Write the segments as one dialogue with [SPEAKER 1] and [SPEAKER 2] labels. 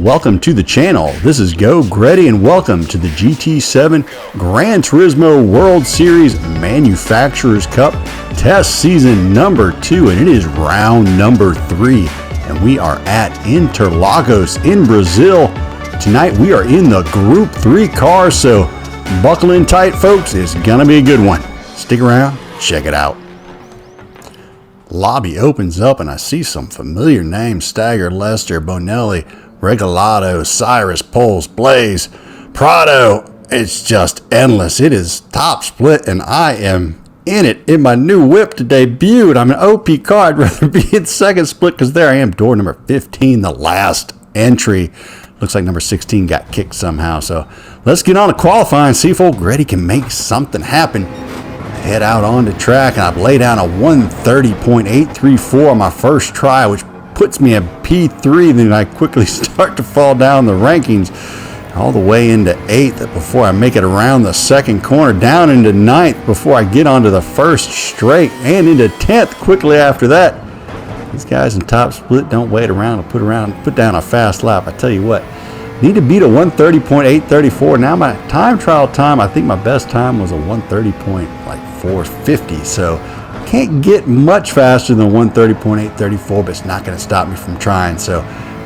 [SPEAKER 1] welcome to the channel. This is Go Gretty and welcome to the GT7 Gran Turismo World Series Manufacturers Cup Test Season number 2, and it is round number 3, and we are at Interlagos in Brazil. Tonight we are in the Group 3 car, so buckle in tight, folks. It's gonna be a good one. Stick around, check it out. Lobby opens up and I see some familiar names: Stagger, Lester, Bonelli, Regalado, Cyrus, Poles, Blaze, Prado. It's just endless. It is top split and I am in it in my new whip to debut. I'm an OP car. I'd rather be in second split because there I am, door number 15, the last entry. Looks like number 16 got kicked somehow. So let's get on to qualifying and see if old Gretty can make something happen. Head out onto track, and I've laid down a 130.834 on my first try, which puts me at P3. Then I quickly start to fall down the rankings all the way into 8th before I make it around the second corner, down into 9th before I get onto the first straight, and into 10th quickly after that. These guys in top split don't wait around to put down a fast lap. I tell you what, need to beat a 130.834. Now my time trial time, I think my best time was a 130.450. So can't get much faster than 130.834, but it's not going to stop me from trying. So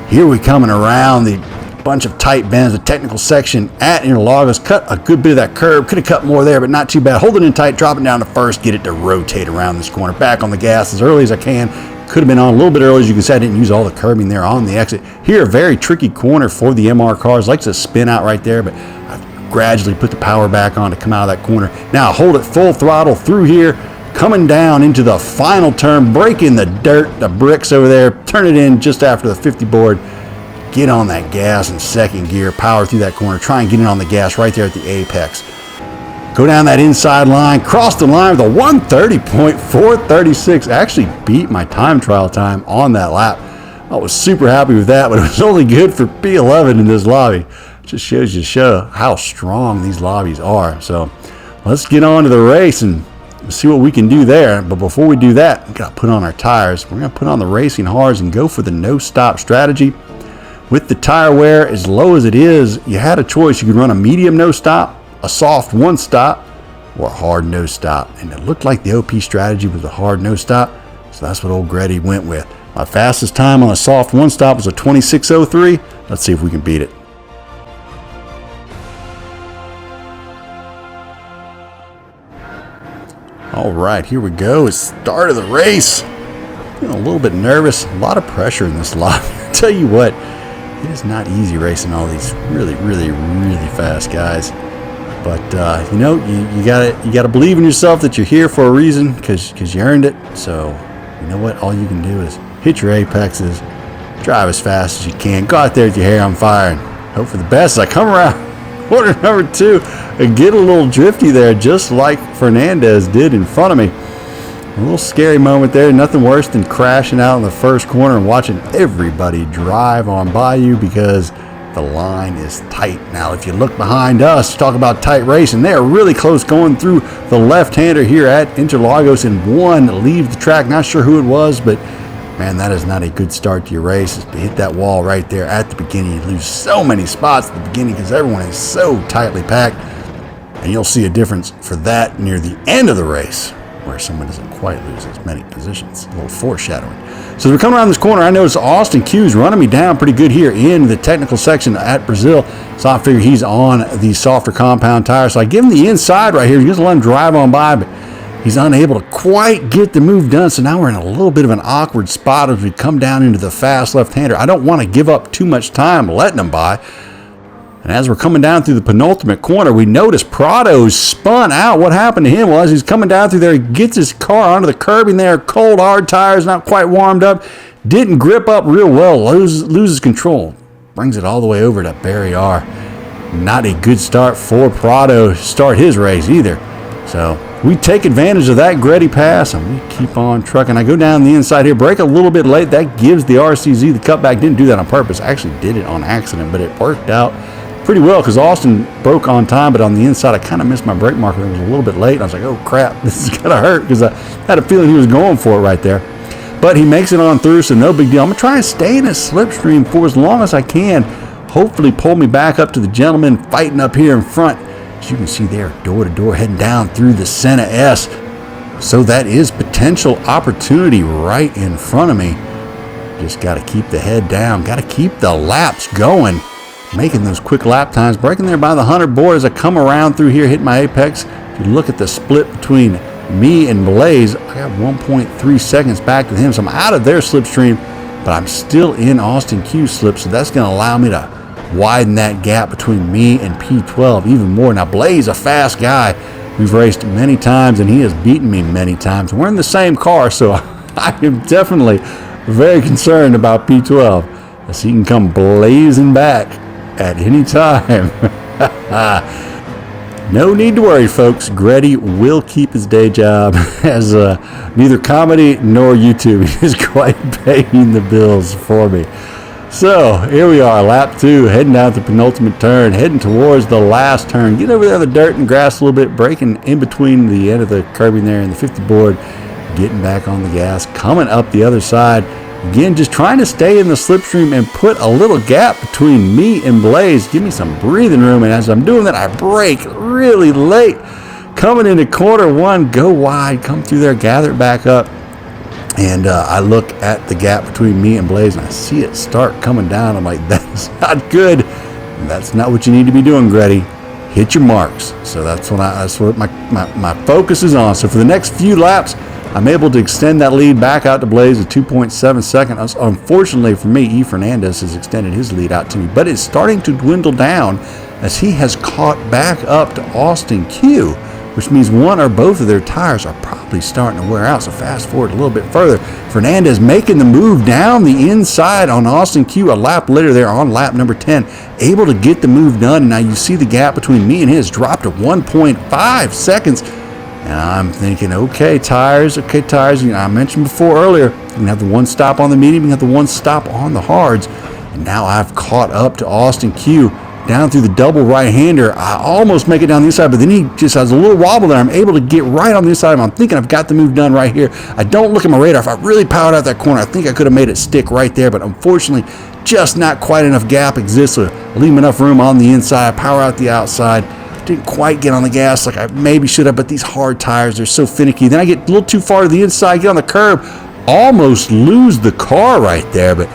[SPEAKER 1] here we coming around the bunch of tight bends, the technical section at Interlagos. Cut a good bit of that curb. Could have cut more there, but not too bad. Hold it in tight, drop it down to first, get it to rotate around this corner. Back on the gas as early as I can. Could have been on a little bit early. As you can see, I didn't use all the curbing there on the exit. Here, a very tricky corner for the MR cars. Likes to spin out right there, but I gradually put the power back on to come out of that corner. Now hold it full throttle through here, coming down into the final turn, breaking the dirt, the bricks over there, turn it in just after the 50 board. Get on that gas in second gear, power through that corner, try and get it on the gas right there at the apex. Go down that inside line, cross the line with a 130.436. Actually beat my time trial time on that lap. I was super happy with that, but it was only good for P11 in this lobby. Just shows you how strong these lobbies are. So let's get on to the race and see what we can do there. But before we do that, we got to put on our tires. We're going to put on the racing hards and go for the no-stop strategy. With the tire wear as low as it is, you had a choice. You could run a medium no-stop, a soft one stop, or a hard no stop, and it looked like the OP strategy was a hard no stop, so that's what old Gretty went with. My fastest time on a soft one stop was a 26:03. Let's see if we can beat it. All right, here we go. It's the start of the race. Feeling a little bit nervous, a lot of pressure in this lobby. I tell you what, it is not easy racing all these really fast guys. But you know, you gotta believe in yourself that you're here for a reason, because you earned it. So you know what? All you can do is hit your apexes, drive as fast as you can, go out there with your hair on fire, and hope for the best. As I come around corner number 2 and get a little drifty there, just like Fernandez did in front of me. A little scary moment there. Nothing worse than crashing out in the first corner and watching everybody drive on by you because the line is tight. Now, if you look behind us, talk about tight racing, they are really close going through the left-hander here at Interlagos, and one leaves the track. Not sure who it was, but man, that is not a good start to your race. To hit that wall right there at the beginning, you lose so many spots at the beginning because everyone is so tightly packed, and you'll see a difference for that near the end of the race, where someone doesn't quite lose as many positions. A little foreshadowing. So as we come around this corner, I notice Austin Q's running me down pretty good here in the technical section at Brazil. So I figure he's on the softer compound tire. So I give him the inside right here. Just let him drive on by, but he's unable to quite get the move done. So now we're in a little bit of an awkward spot as we come down into the fast left-hander. I don't want to give up too much time letting him by. And as we're coming down through the penultimate corner, we notice Prado's spun out. What happened to him was he's coming down through there. He gets his car onto the curbing there. Cold, hard tires, not quite warmed up. Didn't grip up real well. Loses control. Brings it all the way over to Barrier. Not a good start for Prado to start his race either. So we take advantage of that Gretty pass, and we keep on trucking. I go down the inside here, brake a little bit late. That gives the RCZ the cutback. Didn't do that on purpose. I actually did it on accident, but it worked out pretty well because Austin broke on time, but on the inside I kind of missed my brake marker. It was a little bit late, and I was like, oh crap, this is gonna hurt, because I had a feeling he was going for it right there. But he makes it on through, so no big deal. I'm gonna try and stay in his slipstream for as long as I can. hopefully pull me back up to the gentleman fighting up here in front. As you can see there, door to door, heading down through the Senna S. So that is potential opportunity right in front of me. Just got to keep the head down, got to keep the laps going, making those quick lap times, breaking there by the 100 board as I come around through here, hit my apex. If you look at the split between me and Blaze, I got 1.3 seconds back to him, so I'm out of their slipstream, but I'm still in Austin Q's slip, so that's going to allow me to widen that gap between me and P12 even more. Now, Blaze, a fast guy. We've raced many times, and he has beaten me many times. We're in the same car, so I am definitely very concerned about P12, as he can come blazing back at any time. No need to worry, folks. Gretty will keep his day job as neither comedy nor YouTube is quite paying the bills for me. So here we are, lap 2, heading down the penultimate turn, heading towards the last turn. Get over there in the dirt and grass a little bit, braking in between the end of the curbing there and the 50 board, getting back on the gas, coming up the other side. Again, just trying to stay in the slipstream and put a little gap between me and Blaze. Give me some breathing room, and as I'm doing that, I brake really late. Coming into corner 1, go wide, come through there, gather it back up. And I look at the gap between me and Blaze, and I see it start coming down. I'm like, that's not good. That's not what you need to be doing, Gretty. Hit your marks. So that's what my focus is on. So for the next few laps, I'm able to extend that lead back out to Blaze at 2.7 seconds. Unfortunately for me, E. Fernandez has extended his lead out to me, but it's starting to dwindle down as he has caught back up to Austin Q, which means one or both of their tires are probably starting to wear out. So fast forward a little bit further, Fernandez making the move down the inside on Austin Q a lap later there on lap number 10, able to get the move done. And now you see the gap between me and his drop to 1.5 seconds. And I'm thinking, okay, tires. You know, I mentioned before earlier, you can have the one stop on the medium, you can have the one stop on the hards. And now I've caught up to Austin Q down through the double right-hander. I almost make it down the inside, but then he just has a little wobble there. I'm able to get right on the inside. I'm thinking I've got the move done right here. I don't look at my radar. If I really powered out that corner, I think I could have made it stick right there, but unfortunately, just not quite enough gap exists to leave enough room on the inside, power out the outside. Didn't quite get on the gas like I maybe should have, but these hard tires, they're so finicky. Then I get a little too far to the inside, get on the curb, almost lose the car right there, but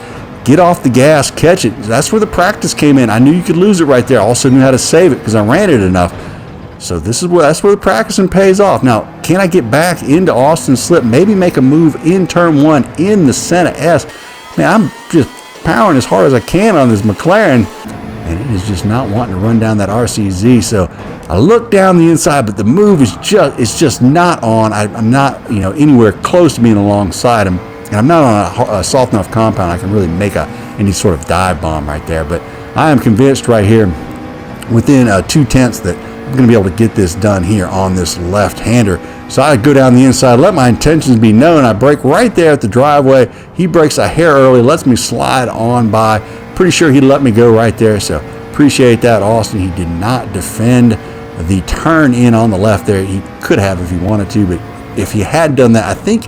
[SPEAKER 1] get off the gas, catch it. That's where the practice came in. I knew you could lose it right there. I also knew how to save it because I ran it enough. So that's where the practicing pays off. Now, can I get back into Austin slip, maybe make a move in turn 1 in the Senna S? Man, I'm just powering as hard as I can on this McLaren, and it is just not wanting to run down that RCZ. So I look down the inside, but the move is just not on. I'm not anywhere close to being alongside him, and I'm not on a soft enough compound I can really make any sort of dive bomb right there. But I am convinced right here, within 2/10 that I'm going to be able to get this done here on this left-hander. So I go down the inside, let my intentions be known. I brake right there at the driveway. He brakes a hair early, lets me slide on by. Pretty sure he let me go right there, so appreciate that, Austin. He did not defend the turn in on the left there. He could have if he wanted to, but if he had done that, I think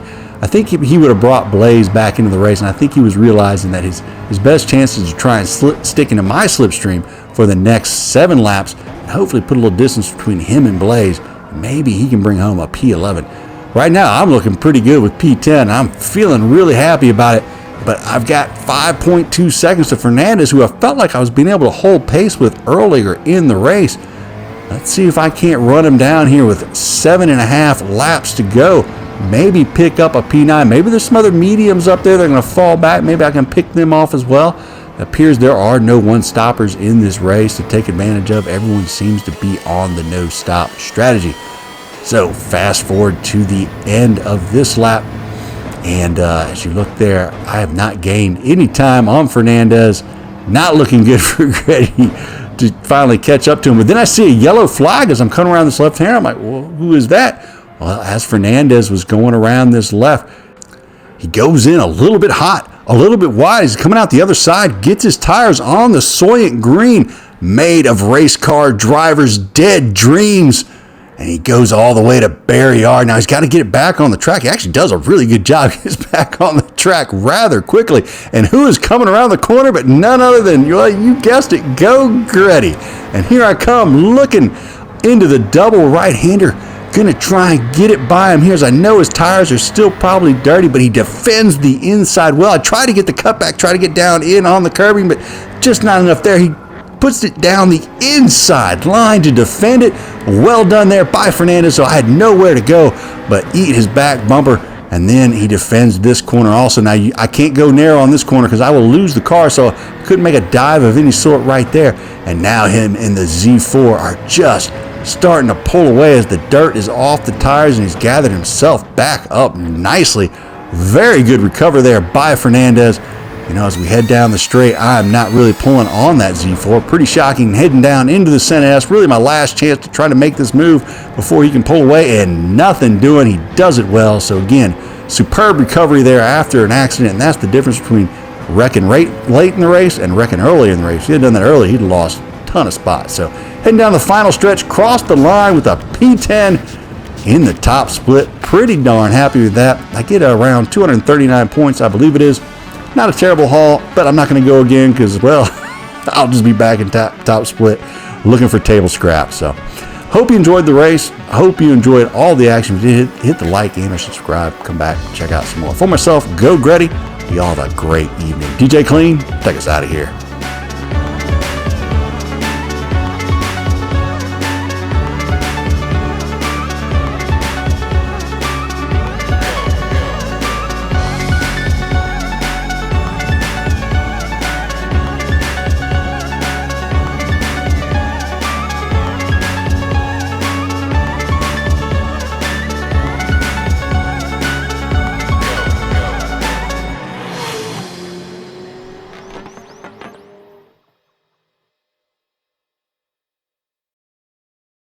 [SPEAKER 1] he would have brought Blaze back into the race, and I think he was realizing that his best chances to try and stick into my slipstream for the next 7 laps, and hopefully put a little distance between him and Blaze. Maybe he can bring home a P11. Right now, I'm looking pretty good with P10. I'm feeling really happy about it, but I've got 5.2 seconds to Fernandez, who I felt like I was being able to hold pace with earlier in the race. Let's see if I can't run him down here with 7.5 laps to go. Maybe pick up a P9. Maybe there's some other mediums up there that are going to fall back. Maybe I can pick them off as well. It appears there are no one-stoppers in this race to take advantage of. Everyone seems to be on the no-stop strategy. So fast forward to the end of this lap. And as you look there, I have not gained any time on Fernandez. Not looking good for Gretty to finally catch up to him. But then I see a yellow flag as I'm coming around this left hander. I'm like, well, who is that? Well, as Fernandez was going around this left, he goes in a little bit hot, a little bit wide. He's coming out the other side, gets his tires on the Soylent Green, made of race car drivers' dead dreams. and he goes all the way to Barry Yard. Now he's got to get it back on the track. He actually does a really good job. He gets back on the track rather quickly. And who is coming around the corner but none other than, well, you guessed it, Go Gretty. And here I come looking into the double right-hander. Going to try and get it by him here, as I know his tires are still probably dirty, but he defends the inside well. I try to get the cutback, try to get down in on the curbing, but just not enough there. He puts it down the inside line to defend it. Well done there by Fernandez, so I had nowhere to go but eat his back bumper, and then he defends this corner also. Now, I can't go narrow on this corner because I will lose the car, so I couldn't make a dive of any sort right there. And now him and the Z4 are just starting to pull away as the dirt is off the tires, and he's gathered himself back up nicely. Very good recover there by Fernandez. You know, as we head down the straight, I'm not really pulling on that Z4. Pretty shocking, heading down into the Senna S. Really my last chance to try to make this move before he can pull away, and nothing doing. He does it well. So again, superb recovery there after an accident, and that's the difference between wrecking late in the race and wrecking early in the race. If he had done that early, he'd lost a ton of spots. So heading down the final stretch, crossed the line with a P10 in the top split. Pretty darn happy with that. I get around 239 points, I believe it is. Not a terrible haul, but I'm not going to go again because, well, I'll just be back in top split looking for table scraps. So, hope you enjoyed the race. I hope you enjoyed all the action. If you did, hit the like and or subscribe. Come back, check out some more. For myself, Go Gretty. You all have a great evening. DJ Clean, take us out of here.